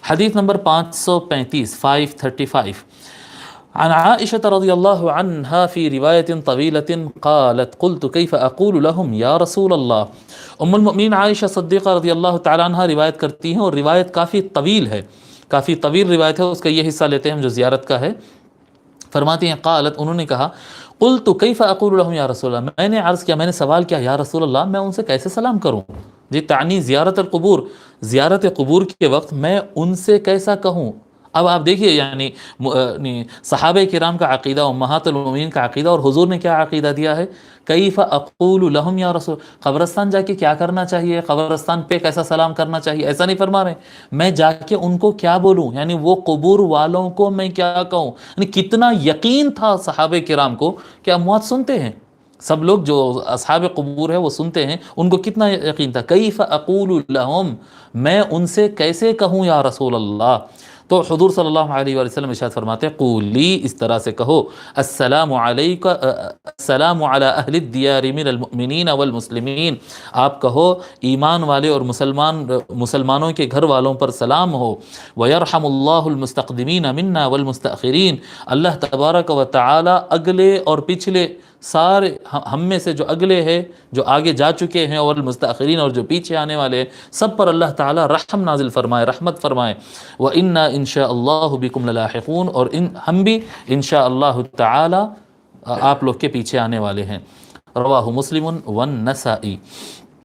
حدیث نمبر 535 535 عن عائشة رضي الله عنها في رواية طويلة قالت قلت كيف أقول لهم يا رسول الله ام المؤمنین عائشہ صدیقہ رضی اللہ تعالیٰ عنہ روایت کرتی ہیں، اور روایت کافی طویل ہے، کافی طویل روایت ہے، اس کا یہ حصہ لیتے ہیں ہم جو زیارت کا ہے۔ فرماتی ہیں قالت، انہوں نے کہا قلت کیف اقول لهم یا رسول اللہ، میں نے عرض کیا، میں نے سوال کیا، یا رسول اللہ میں ان سے کیسے سلام کروں؟ جی تعنی زیارت القبور، زیارت قبور کے وقت میں ان سے کیسا کہوں؟ اب آپ دیکھیے یعنی صحابہ کرام کا عقیدہ، امہات المؤمنین کا عقیدہ، اور حضور نے کیا عقیدہ دیا ہے، کیف اقول لهم یا رسول، قبرستان جا کے کیا کرنا چاہیے، قبرستان پہ کیسا سلام کرنا چاہیے، ایسا نہیں فرما رہے، میں جا کے ان کو کیا بولوں، یعنی وہ قبور والوں کو میں کیا کہوں، یعنی کتنا یقین تھا صحابہ کرام کو کہ اموات سنتے ہیں، سب لوگ جو اصحاب قبور ہے وہ سنتے ہیں، ان کو کتنا یقین تھا، کیف اقول لهم، میں ان سے کیسے کہوں یا رسول اللہ؟ تو حضور صلی اللہ علیہ وآلہ وسلم ارشاد فرماتے ہیں قولی، اس طرح سے کہو، السلام علیکم، السلام علی اہل الدیار من المؤمنین والمسلمین، آپ کہو ایمان والے اور مسلمانوں کے گھر والوں پر سلام ہو، ویرحم اللہ المستقدمین منا والمستاخرین، اللہ تبارک و تعالی اگلے اور پچھلے سارے ہم میں سے جو اگلے ہیں، جو آگے جا چکے ہیں، اور المستاخرین اور جو پیچھے آنے والے ہیں، سب پر اللہ تعالی رحم نازل فرمائے، رحمت فرمائے، وَإِنَّا إِن شَاءَ اللَّهُ بِكُمْ لَلَاحِقُونَ، اور ہم بھی انشاءاللہ تعالی آپ لوگ کے پیچھے آنے والے ہیں۔ رواہ مسلم والنسائی۔